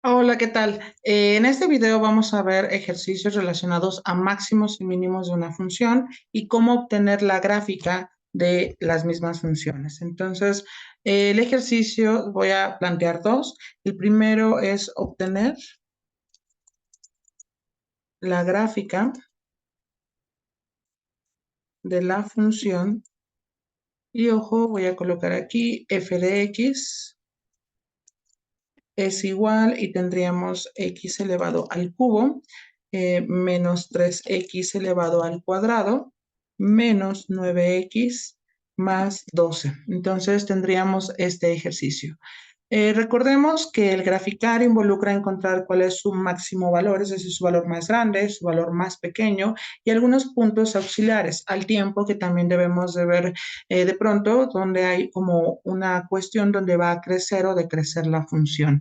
Hola, ¿qué tal? En este video vamos a ver ejercicios relacionados a máximos y mínimos de una función y cómo obtener la gráfica de las mismas funciones. Entonces, el ejercicio voy a plantear dos. El primero es obtener la gráfica de la función y ojo, voy a colocar aquí f de x es igual y tendríamos x elevado al cubo menos 3x elevado al cuadrado menos 9x más 12. Entonces tendríamos este ejercicio. Recordemos que el graficar involucra encontrar cuál es su máximo valor, es decir, su valor más grande, su valor más pequeño y algunos puntos auxiliares, al tiempo que también debemos de ver de pronto donde hay como una cuestión donde va a crecer o decrecer la función.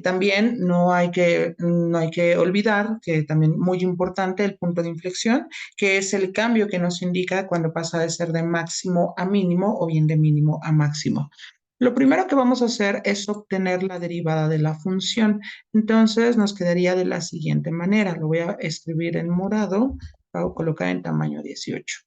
También no hay que olvidar que también muy importante el punto de inflexión, que es el cambio que nos indica cuando pasa de ser de máximo a mínimo o bien de mínimo a máximo. Lo primero que vamos a hacer es obtener la derivada de la función. Entonces nos quedaría de la siguiente manera. Lo voy a escribir en morado, lo voy a colocar en tamaño 18.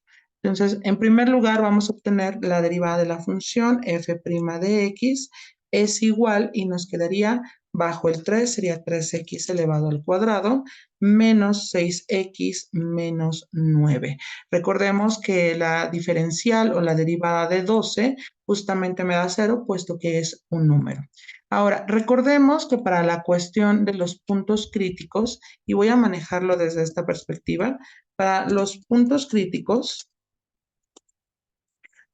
Entonces, en primer lugar vamos a obtener la derivada de la función f' de x es igual y nos quedaría bajo el 3, sería 3x elevado al cuadrado, menos 6x menos 9. Recordemos que la diferencial o la derivada de 12 justamente me da 0, puesto que es un número. Ahora, recordemos que para la cuestión de los puntos críticos, y voy a manejarlo desde esta perspectiva, para los puntos críticos,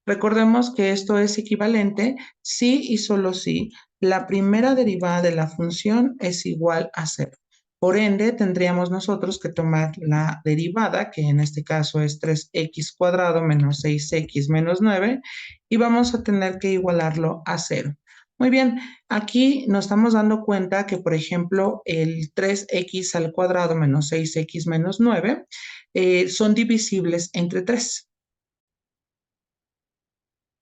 recordemos que esto es equivalente si y solo si la primera derivada de la función es igual a 0. Por ende, tendríamos nosotros que tomar la derivada, que en este caso es 3x cuadrado menos 6x menos 9, y vamos a tener que igualarlo a 0. Muy bien, aquí nos estamos dando cuenta que, por ejemplo, el 3x al cuadrado menos 6x menos 9 son divisibles entre 3.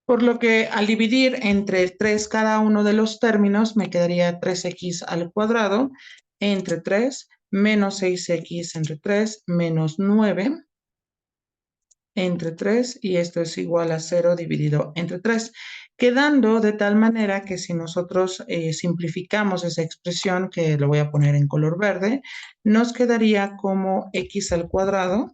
Por lo que al dividir entre 3 cada uno de los términos, me quedaría 3x al cuadrado entre 3 menos 6x entre 3 menos 9 entre 3 y esto es igual a 0 dividido entre 3, quedando de tal manera que si nosotros simplificamos esa expresión, que lo voy a poner en color verde, nos quedaría como x al cuadrado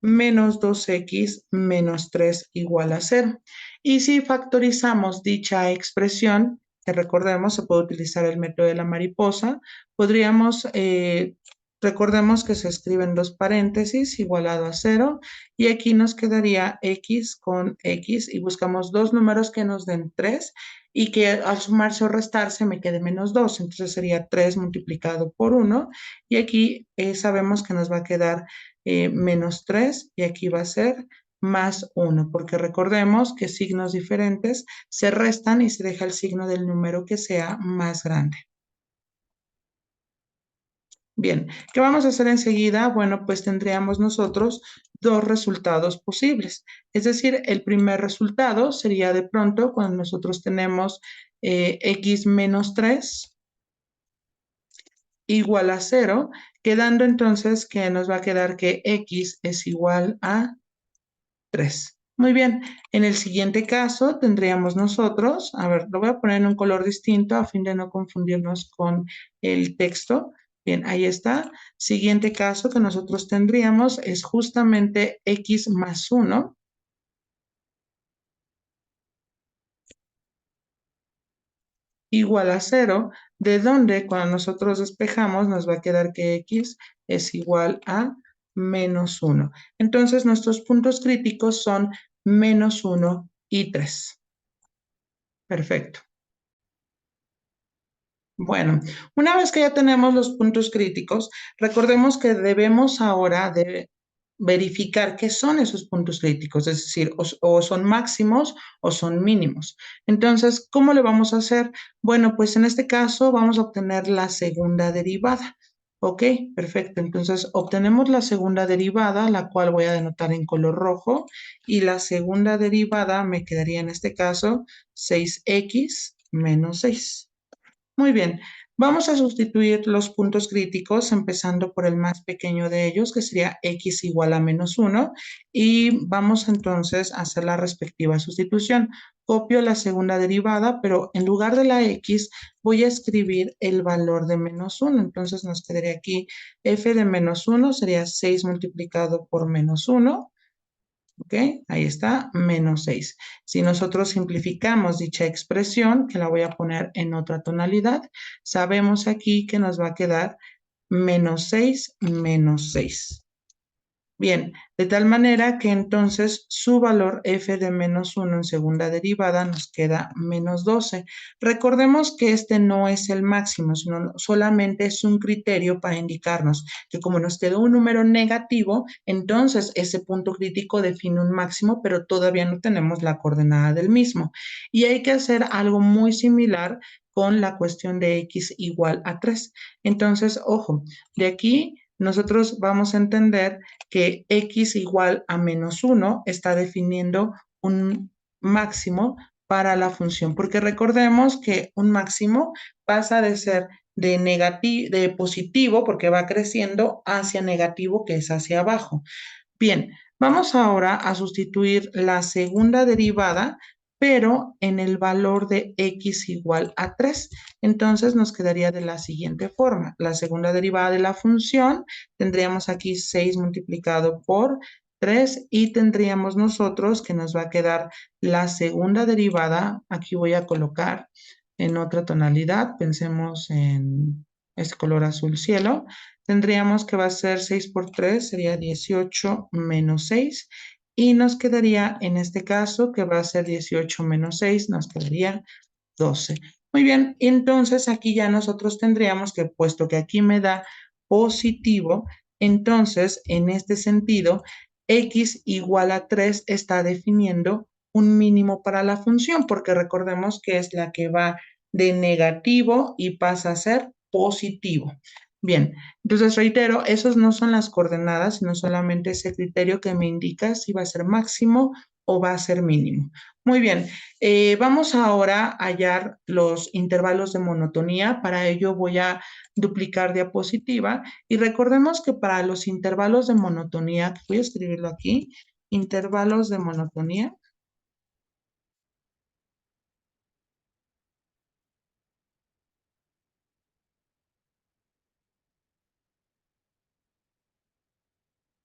menos 2x menos 3 igual a 0. Y si factorizamos dicha expresión, que recordemos, se puede utilizar el método de la mariposa, podríamos, recordemos que se escriben dos paréntesis igualado a 0, y aquí nos quedaría x con x, y buscamos dos números que nos den 3, y que al sumarse o restarse me quede menos 2, entonces sería 3 multiplicado por 1, y aquí sabemos que nos va a quedar menos 3 y aquí va a ser más 1, porque recordemos que signos diferentes se restan y se deja el signo del número que sea más grande. Bien, ¿qué vamos a hacer enseguida? Bueno, pues tendríamos nosotros dos resultados posibles. Es decir, el primer resultado sería de pronto cuando nosotros tenemos x menos 3 igual a 0, quedando entonces que nos va a quedar que x es igual a 3. Muy bien, en el siguiente caso tendríamos nosotros, a ver, lo voy a poner en un color distinto a fin de no confundirnos con el texto. Bien, ahí está. Siguiente caso que nosotros tendríamos es justamente x más 1 igual a 0, de donde cuando nosotros despejamos nos va a quedar que x es igual a menos 1. Entonces nuestros puntos críticos son menos 1 y 3. Perfecto. Bueno, una vez que ya tenemos los puntos críticos, recordemos que debemos ahora de verificar qué son esos puntos críticos, es decir, o son máximos o son mínimos. Entonces, ¿cómo le vamos a hacer? Bueno, pues en este caso vamos a obtener la segunda derivada. Ok, perfecto. Entonces, obtenemos la segunda derivada, la cual voy a denotar en color rojo, y la segunda derivada me quedaría en este caso 6x menos 6. Muy bien. Vamos a sustituir los puntos críticos, empezando por el más pequeño de ellos, que sería x igual a menos 1, y vamos entonces a hacer la respectiva sustitución. Copio la segunda derivada, pero en lugar de la x voy a escribir el valor de menos 1. Entonces nos quedaría aquí f de menos 1 sería 6 multiplicado por menos 1. ¿Ok? Ahí está, menos 6. Si nosotros simplificamos dicha expresión, que la voy a poner en otra tonalidad, sabemos aquí que nos va a quedar menos 6 menos 6. Bien, de tal manera que entonces su valor f de menos 1 en segunda derivada nos queda menos 12. Recordemos que este no es el máximo, sino solamente es un criterio para indicarnos que como nos quedó un número negativo, entonces ese punto crítico define un máximo, pero todavía no tenemos la coordenada del mismo. Y hay que hacer algo muy similar con la cuestión de x igual a 3. Entonces, ojo, de aquí nosotros vamos a entender que x igual a menos 1 está definiendo un máximo para la función, porque recordemos que un máximo pasa de ser de positivo, porque va creciendo, hacia negativo, que es hacia abajo. Bien, vamos ahora a sustituir la segunda derivada, pero en el valor de x igual a 3. Entonces nos quedaría de la siguiente forma. La segunda derivada de la función, tendríamos aquí 6 multiplicado por 3 y tendríamos nosotros que nos va a quedar la segunda derivada. Aquí voy a colocar en otra tonalidad. Pensemos en este color azul cielo. Tendríamos que va a ser 6 por 3, sería 18 menos 6. Y nos quedaría, en este caso, que va a ser 18 menos 6, nos quedaría 12. Muy bien, entonces aquí ya nosotros tendríamos que, puesto que aquí me da positivo, entonces en este sentido, x igual a 3 está definiendo un mínimo para la función, porque recordemos que es la que va de negativo y pasa a ser positivo. Bien, entonces reitero, esos no son las coordenadas, sino solamente ese criterio que me indica si va a ser máximo o va a ser mínimo. Muy bien, vamos ahora a hallar los intervalos de monotonía. Para ello voy a duplicar diapositiva y recordemos que para los intervalos de monotonía, voy a escribirlo aquí, intervalos de monotonía.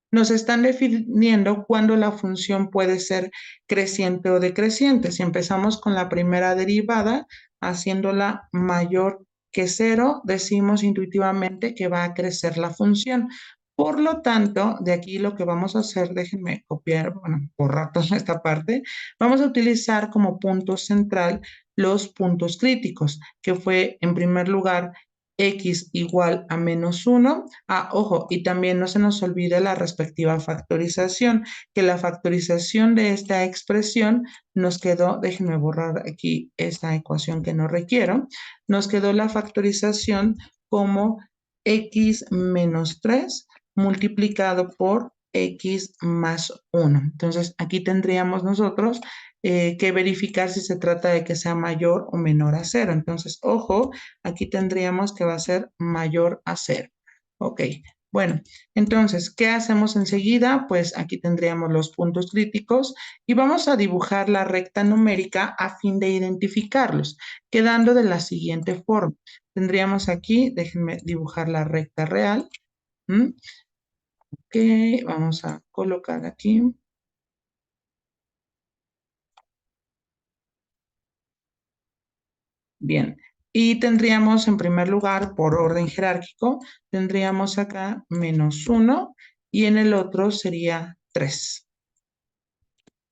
Nos están definiendo cuándo la función puede ser creciente o decreciente. Si empezamos con la primera derivada, haciéndola mayor que 0, decimos intuitivamente que va a crecer la función. Por lo tanto, de aquí lo que vamos a hacer, déjenme copiar, bueno, borrar toda esta parte, vamos a utilizar como punto central los puntos críticos, que fue en primer lugar x igual a menos 1. Ojo, y también no se nos olvide la respectiva factorización, que la factorización de esta expresión nos quedó, déjenme borrar aquí esta ecuación que no requiero, nos quedó la factorización como x menos 3 multiplicado por x más 1. Entonces, aquí tendríamos nosotros que verificar si se trata de que sea mayor o menor a 0. Entonces, ojo, aquí tendríamos que va a ser mayor a 0. Ok, bueno, entonces, ¿qué hacemos enseguida? Pues aquí tendríamos los puntos críticos y vamos a dibujar la recta numérica a fin de identificarlos, quedando de la siguiente forma. Tendríamos aquí, déjenme dibujar la recta real. ¿Mm? Ok, vamos a colocar aquí. Bien, y tendríamos en primer lugar, por orden jerárquico, tendríamos acá menos 1 y en el otro sería 3.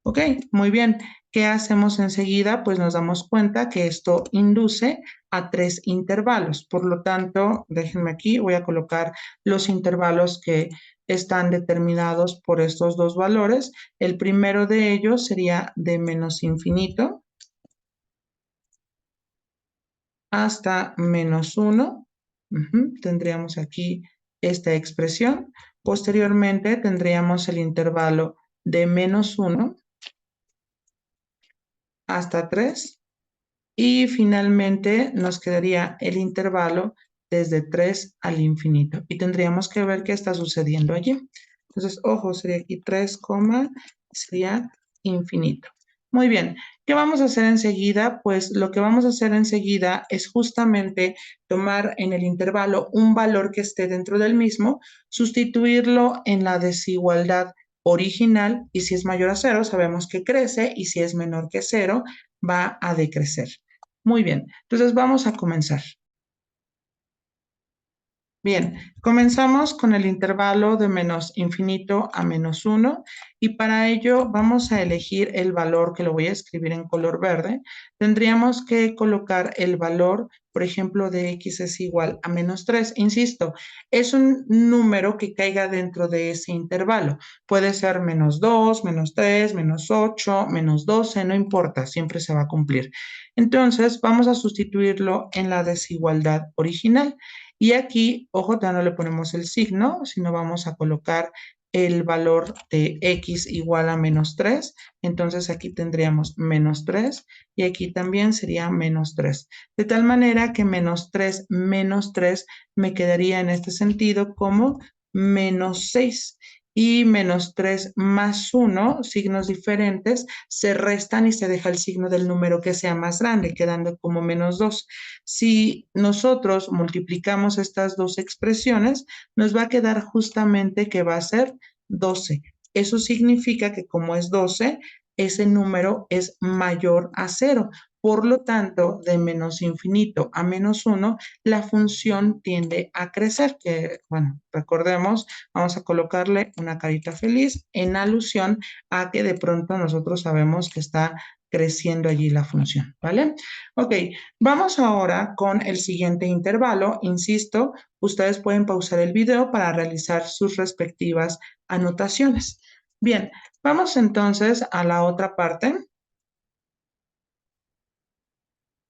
Ok, muy bien. ¿Qué hacemos enseguida? Pues nos damos cuenta que esto induce a 3 intervalos. Por lo tanto, déjenme aquí, voy a colocar los intervalos que están determinados por estos dos valores. El primero de ellos sería de menos infinito hasta menos 1. Tendríamos aquí esta expresión. Posteriormente tendríamos el intervalo de menos 1 hasta 3. Y finalmente nos quedaría el intervalo desde 3 al infinito. Y tendríamos que ver qué está sucediendo allí. Entonces, ojo, sería aquí 3, sería infinito. Muy bien, ¿qué vamos a hacer enseguida? Pues lo que vamos a hacer enseguida es justamente tomar en el intervalo un valor que esté dentro del mismo, sustituirlo en la desigualdad original y si es mayor a 0 sabemos que crece y si es menor que 0 va a decrecer. Muy bien, entonces vamos a comenzar. Bien, comenzamos con el intervalo de menos infinito a menos 1 y para ello vamos a elegir el valor que lo voy a escribir en color verde. Tendríamos que colocar el valor, por ejemplo, de x es igual a menos 3. Insisto, es un número que caiga dentro de ese intervalo. Puede ser menos 2, menos 3, menos 8, menos 12, no importa, siempre se va a cumplir. Entonces, vamos a sustituirlo en la desigualdad original. Y aquí, ojo, ya no le ponemos el signo, sino vamos a colocar el valor de x igual a menos 3. Entonces aquí tendríamos menos 3 y aquí también sería menos 3. De tal manera que menos 3 me quedaría en este sentido como menos 6 y menos 3 más 1, signos diferentes, se restan y se deja el signo del número que sea más grande, quedando como menos 2. Si nosotros multiplicamos estas dos expresiones, nos va a quedar justamente que va a ser 12. Eso significa que como es 12, ese número es mayor a 0. Por lo tanto, de menos infinito a menos 1, la función tiende a crecer. Que, bueno, recordemos, vamos a colocarle una carita feliz en alusión a que de pronto nosotros sabemos que está creciendo allí la función, ¿vale? Ok, vamos ahora con el siguiente intervalo. Insisto, ustedes pueden pausar el video para realizar sus respectivas anotaciones. Bien, vamos entonces a la otra parte.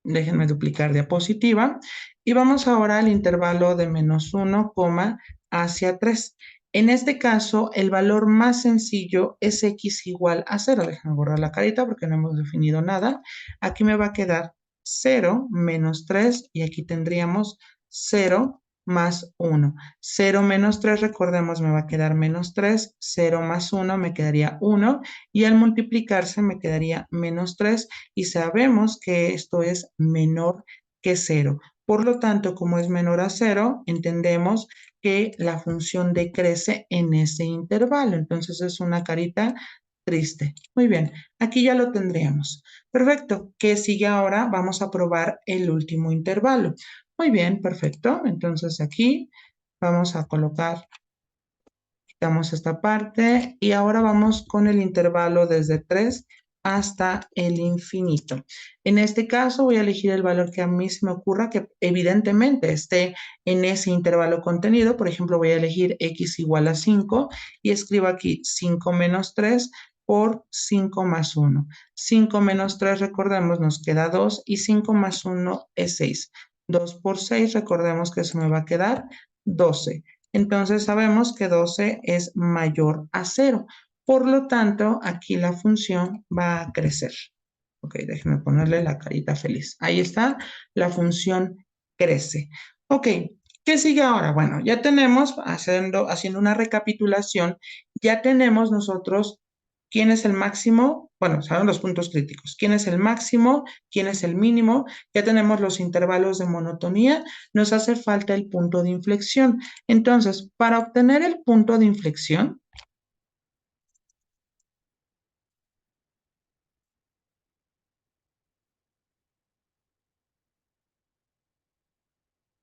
Déjenme duplicar diapositiva. Y vamos ahora al intervalo de menos 1, hacia 3. En este caso, el valor más sencillo es x igual a 0. Déjenme borrar la carita porque no hemos definido nada. Aquí me va a quedar 0 menos 3 y aquí tendríamos 0 más 1. 0 menos 3, recordemos, me va a quedar menos 3. 0 más 1 me quedaría 1 y al multiplicarse me quedaría menos 3 y sabemos que esto es menor que 0. Por lo tanto, como es menor a 0, entendemos que la función decrece en ese intervalo. Entonces es una carita triste. Muy bien, aquí ya lo tendríamos. Perfecto. ¿Qué sigue ahora? Vamos a probar el último intervalo. Muy bien, perfecto. Entonces aquí vamos a colocar, quitamos esta parte y ahora vamos con el intervalo desde 3 hasta el infinito. En este caso voy a elegir el valor que a mí se me ocurra que evidentemente esté en ese intervalo contenido. Por ejemplo, voy a elegir x igual a 5 y escribo aquí 5 menos 3 por 5 más 1. 5 menos 3, recordemos, nos queda 2 y 5 más 1 es 6. 2 por 6, recordemos que eso me va a quedar 12. Entonces sabemos que 12 es mayor a 0. Por lo tanto, aquí la función va a crecer. Ok, déjenme ponerle la carita feliz. Ahí está, la función crece. Ok, ¿qué sigue ahora? Bueno, ya tenemos, haciendo una recapitulación, ya tenemos nosotros quién es el máximo, bueno, saben los puntos críticos, quién es el máximo, quién es el mínimo, ya tenemos los intervalos de monotonía, nos hace falta el punto de inflexión. Entonces, para obtener el punto de inflexión,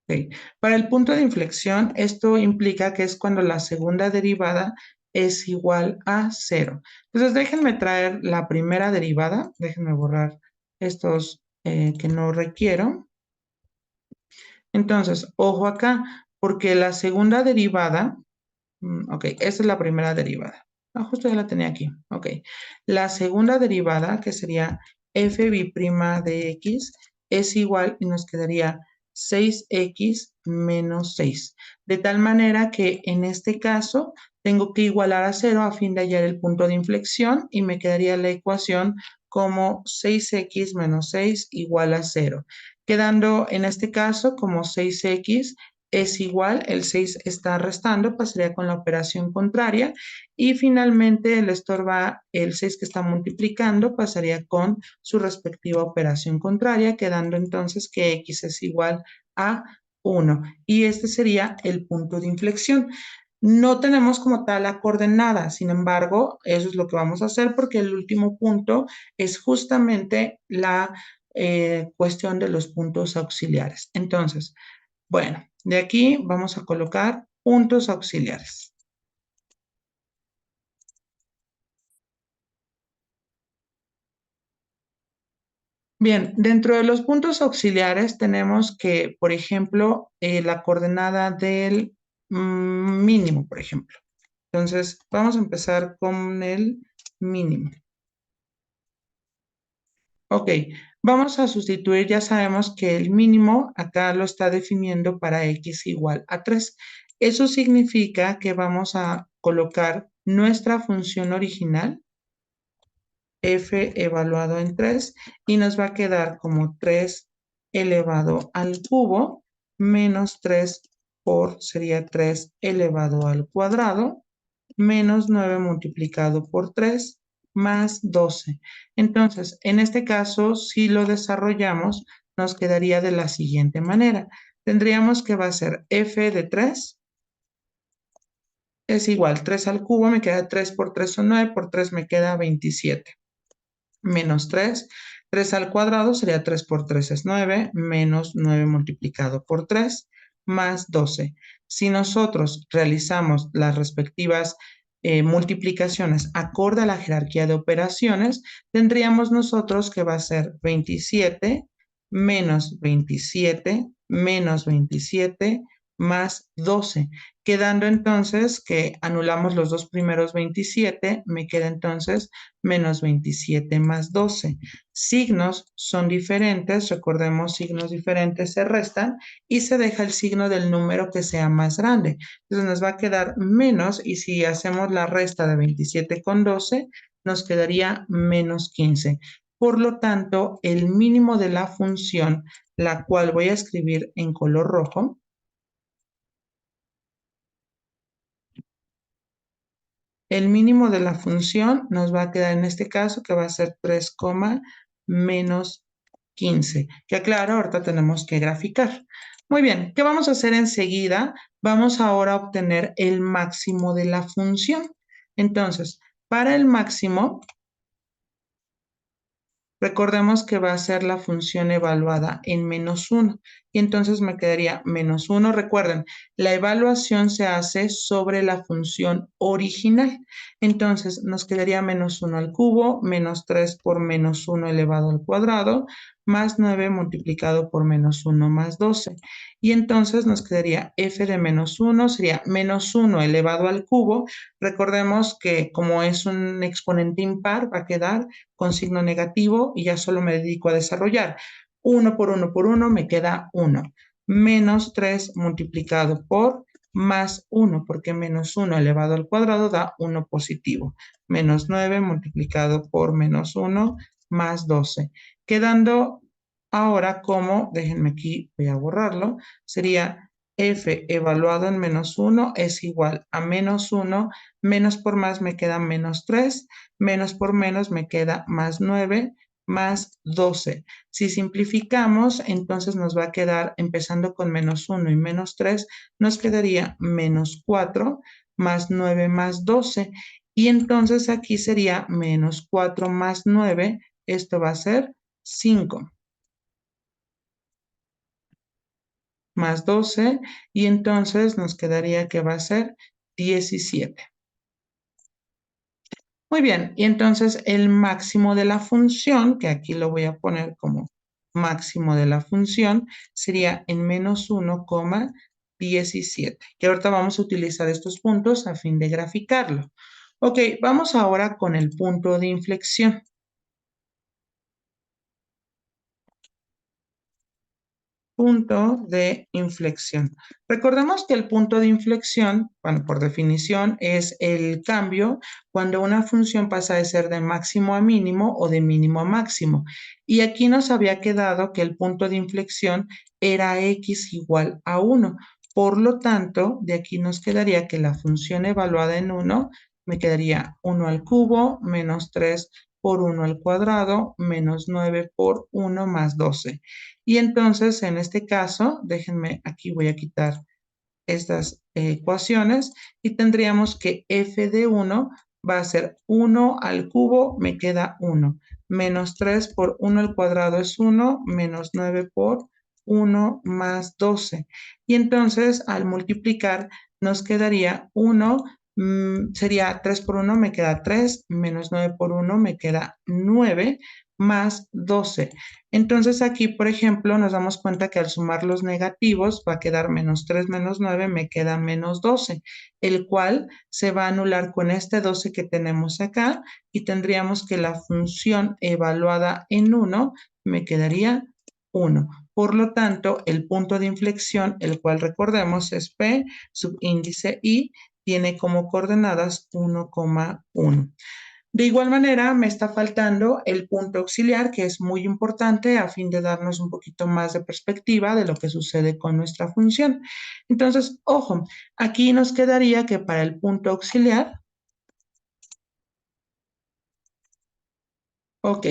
okay, para el punto de inflexión, esto implica que es cuando la segunda derivada es igual a 0. Entonces, déjenme traer la primera derivada, déjenme borrar estos que no requiero. Entonces, ojo acá, porque la segunda derivada, ok, esta es la primera derivada. Ah, justo ya la tenía aquí. Ok. La segunda derivada, que sería f' de x, es igual y nos quedaría 6x menos 6. De tal manera que en este caso tengo que igualar a 0 a fin de hallar el punto de inflexión y me quedaría la ecuación como 6x menos 6 igual a 0, quedando en este caso como 6x es igual, el 6 está restando, pasaría con la operación contraria y finalmente el estorba el 6 que está multiplicando, pasaría con su respectiva operación contraria, quedando entonces que x es igual a 1 y este sería el punto de inflexión. No tenemos como tal la coordenada, sin embargo, eso es lo que vamos a hacer porque el último punto es justamente la cuestión de los puntos auxiliares. Entonces, bueno, de aquí vamos a colocar puntos auxiliares. Bien, dentro de los puntos auxiliares tenemos que, por ejemplo, la coordenada del mínimo, por ejemplo. Entonces, vamos a empezar con el mínimo. Ok, vamos a sustituir, ya sabemos que el mínimo acá lo está definiendo para x igual a 3. Eso significa que vamos a colocar nuestra función original, f evaluado en 3, y nos va a quedar como 3 elevado al cubo menos 3 sería 3 elevado al cuadrado menos 9 multiplicado por 3 más 12. Entonces, en este caso, si lo desarrollamos, nos quedaría de la siguiente manera. Tendríamos que va a ser f de 3 es igual 3 al cubo, me queda 3 por 3 son 9, por 3 me queda 27. Menos 3, 3 al cuadrado sería 3 por 3 es 9, menos 9 multiplicado por 3, más 12. Si nosotros realizamos las respectivas multiplicaciones acorde a la jerarquía de operaciones, tendríamos nosotros que va a ser 27 menos 27 menos 27 más 12, quedando entonces que anulamos los dos primeros 27, me queda entonces menos 27 más 12. Signos son diferentes, recordemos, signos diferentes se restan y se deja el signo del número que sea más grande. Entonces nos va a quedar menos y si hacemos la resta de 27 con 12, nos quedaría menos 15. Por lo tanto, el mínimo de la función, la cual voy a escribir en color rojo, el mínimo de la función nos va a quedar en este caso que va a ser 3, menos 15. Que aclaro, ahorita tenemos que graficar. Muy bien, ¿qué vamos a hacer enseguida? Vamos ahora a obtener el máximo de la función. Entonces, para el máximo, recordemos que va a ser la función evaluada en menos 1 y entonces me quedaría menos 1. Recuerden, la evaluación se hace sobre la función original. Entonces nos quedaría menos 1 al cubo, menos 3 por menos 1 elevado al cuadrado, más 9 multiplicado por menos 1 más 12. Y entonces nos quedaría f de menos 1, sería menos 1 elevado al cubo. Recordemos que como es un exponente impar, va a quedar con signo negativo y ya solo me dedico a desarrollar. 1 por 1 por 1 me queda 1. Menos 3 multiplicado por más 1, porque menos 1 elevado al cuadrado da 1 positivo. Menos 9 multiplicado por menos 1 más 12. Quedando ahora como, déjenme aquí, voy a borrarlo, sería f evaluado en menos 1 es igual a menos 1, menos por más me queda menos 3, menos por menos me queda más 9, más 12. Si simplificamos, entonces nos va a quedar, empezando con menos 1 y menos 3, nos quedaría menos 4, más 9 más 12. Y entonces aquí sería menos 4 más 9, esto va a ser 5. Más 12 y entonces nos quedaría que va a ser 17. Muy bien, y entonces el máximo de la función, que aquí lo voy a poner como máximo de la función, sería en menos 1,17. Que ahorita vamos a utilizar estos puntos a fin de graficarlo. Ok, vamos ahora con el punto de inflexión. punto de inflexión. Recordemos que el punto de inflexión, bueno, por definición, es el cambio cuando una función pasa de ser de máximo a mínimo o de mínimo a máximo. Y aquí nos había quedado que el punto de inflexión era x igual a 1. Por lo tanto, de aquí nos quedaría que la función evaluada en 1 me quedaría 1 al cubo menos 3 por 1 al cuadrado menos 9 por 1 más 12. Y entonces, en este caso, déjenme, aquí voy a quitar estas ecuaciones y tendríamos que f de 1 va a ser 1 al cubo, me queda 1, menos 3 por 1 al cuadrado es 1, menos 9 por 1 más 12. Y entonces, al multiplicar, nos quedaría 1, sería 3 por 1, me queda 3, menos 9 por 1, me queda 9, más 12. Entonces aquí, por ejemplo, nos damos cuenta que al sumar los negativos va a quedar menos 3 menos 9, me queda menos 12, el cual se va a anular con este 12 que tenemos acá y tendríamos que la función evaluada en 1 me quedaría 1. Por lo tanto, el punto de inflexión, el cual recordemos es P subíndice I, tiene como coordenadas 1,1. De igual manera, me está faltando el punto auxiliar, que es muy importante a fin de darnos un poquito más de perspectiva de lo que sucede con nuestra función. Entonces, ojo, aquí nos quedaría que para el punto auxiliar, ok,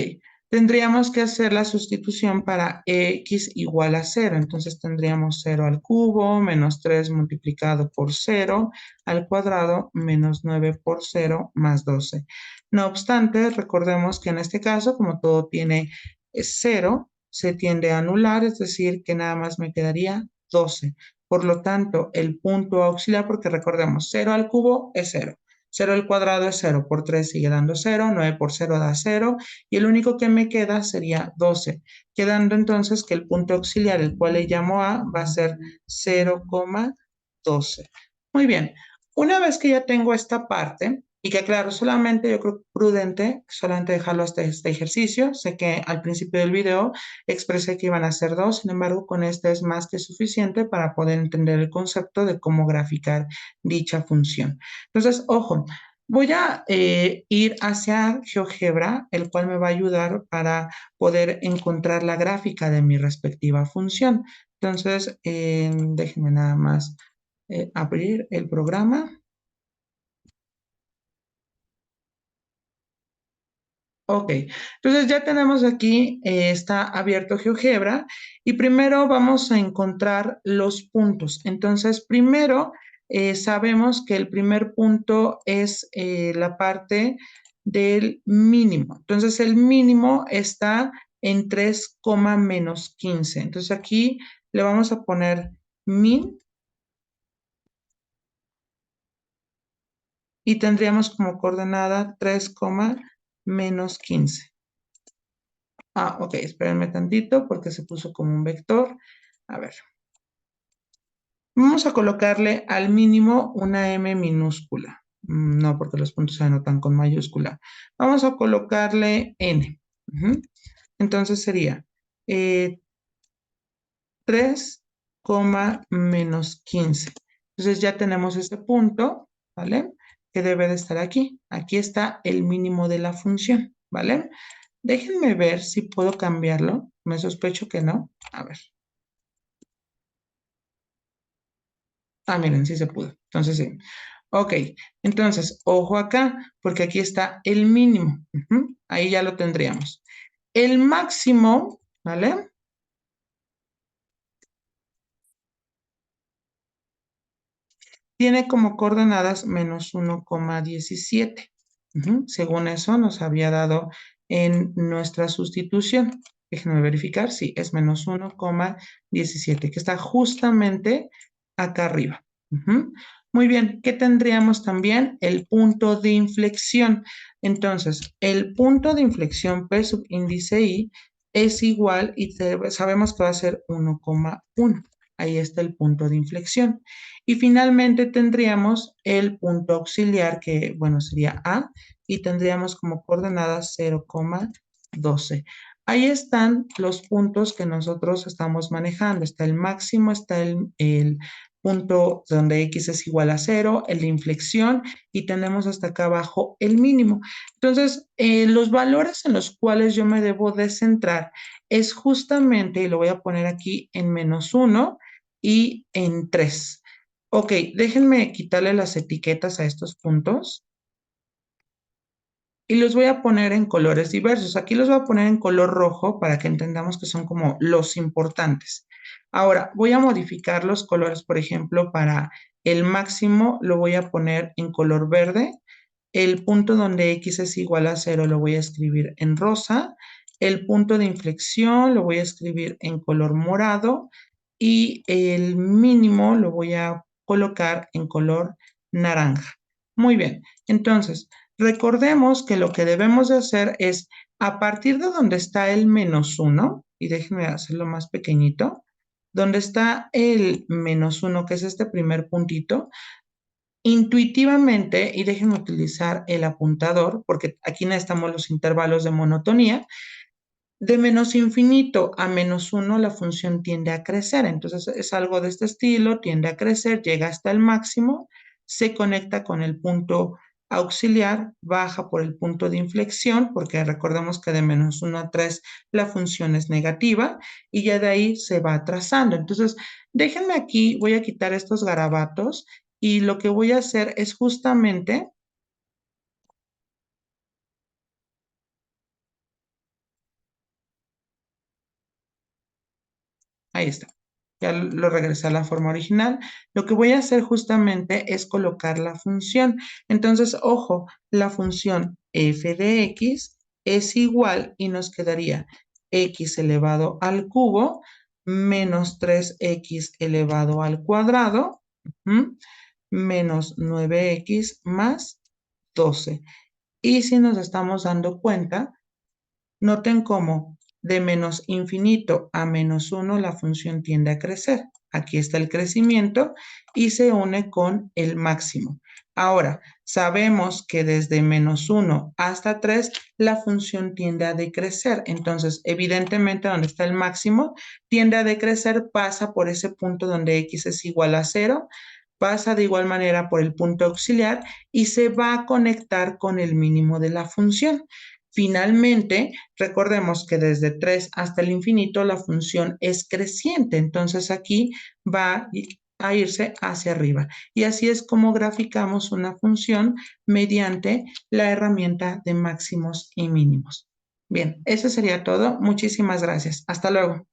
tendríamos que hacer la sustitución para x igual a 0. Entonces tendríamos 0 al cubo menos 3 multiplicado por 0 al cuadrado menos 9 por 0 más 12. No obstante, recordemos que en este caso, como todo tiene 0, se tiende a anular, es decir, que nada más me quedaría 12. Por lo tanto, el punto auxiliar, porque recordemos, 0 al cubo es 0. 0 al cuadrado es 0, por 3 sigue dando 0, 9 por 0 da 0, y el único que me queda sería 12, quedando entonces que el punto auxiliar, el cual le llamo A, va a ser 0,12. Muy bien, una vez que ya tengo esta parte, y que claro, solamente yo creo prudente, solamente dejarlo hasta este ejercicio, sé que al principio del video expresé que iban a ser dos, sin embargo con este es más que suficiente para poder entender el concepto de cómo graficar dicha función. Entonces, ojo, voy a ir hacia GeoGebra, el cual me va a ayudar para poder encontrar la gráfica de mi respectiva función. Entonces, déjenme nada más abrir el programa. Ok, entonces ya tenemos aquí, está abierto GeoGebra y primero vamos a encontrar los puntos. Entonces, primero sabemos que el primer punto es la parte del mínimo. Entonces, el mínimo está en 3, menos 15. Entonces, aquí le vamos a poner min y tendríamos como coordenada 3, menos 15. Ah, ok, espérenme tantito porque se puso como un vector. A ver. Vamos a colocarle al mínimo una M minúscula. No, porque los puntos se anotan con mayúscula. Vamos a colocarle N. Entonces sería 3, menos 15. Entonces ya tenemos este punto, ¿vale? Que debe de estar aquí. Aquí está el mínimo de la función, ¿vale? Déjenme ver si puedo cambiarlo. Me sospecho que no. A ver. Ah, miren, sí se pudo. Entonces sí. Ok, entonces, ojo acá, porque aquí está el mínimo. Ahí ya lo tendríamos. El máximo, ¿vale? Tiene como coordenadas menos 1,17. Según eso nos había dado en nuestra sustitución. Déjenme verificar, sí, es menos 1,17, que está justamente acá arriba. Muy bien, ¿qué tendríamos también? El punto de inflexión. Entonces, el punto de inflexión P subíndice I es igual y sabemos que va a ser 1,1. Ahí está el punto de inflexión. Y finalmente tendríamos el punto auxiliar que, bueno, sería A y tendríamos como coordenada 0,12. Ahí están los puntos que nosotros estamos manejando. Está el máximo, está el punto donde x es igual a 0, el de inflexión, y tenemos hasta acá abajo el mínimo. Entonces, los valores en los cuales yo me debo de centrar es justamente, y lo voy a poner aquí en -1 y en 3. Ok, déjenme quitarle las etiquetas a estos puntos y los voy a poner en colores diversos. Aquí los voy a poner en color rojo para que entendamos que son como los importantes. Ahora, voy a modificar los colores, por ejemplo, para el máximo lo voy a poner en color verde. El punto donde x es igual a 0 lo voy a escribir en rosa. El punto de inflexión lo voy a escribir en color morado. Y el mínimo lo voy a colocar en color naranja. Muy bien, entonces recordemos que lo que debemos de hacer es, a partir de donde está el -1, y déjenme hacerlo más pequeñito, donde está el -1, que es este primer puntito, intuitivamente, y déjenme utilizar el apuntador, porque aquí necesitamos los intervalos de monotonía, de menos infinito a -1 la función tiende a crecer, entonces es algo de este estilo, tiende a crecer, llega hasta el máximo, se conecta con el punto auxiliar, baja por el punto de inflexión, porque recordemos que de -1 a 3 la función es negativa, y ya de ahí se va trazando. Entonces, déjenme aquí, voy a quitar estos garabatos, y lo que voy a hacer es justamente... Ahí está. Ya lo regresé a la forma original. Lo que voy a hacer justamente es colocar la función. Entonces, ojo, la función f de x es igual y nos quedaría x elevado al cubo menos 3x elevado al cuadrado menos 9x más 12. Y si nos estamos dando cuenta, noten cómo de menos infinito a -1 la función tiende a crecer. Aquí está el crecimiento y se une con el máximo. Ahora, sabemos que desde -1 hasta 3 la función tiende a decrecer. Entonces, evidentemente, donde está el máximo, tiende a decrecer, pasa por ese punto donde x es igual a 0, pasa de igual manera por el punto auxiliar y se va a conectar con el mínimo de la función. Finalmente, recordemos que desde 3 hasta el infinito la función es creciente, entonces aquí va a irse hacia arriba. Y así es como graficamos una función mediante la herramienta de máximos y mínimos. Bien, eso sería todo. Muchísimas gracias. Hasta luego.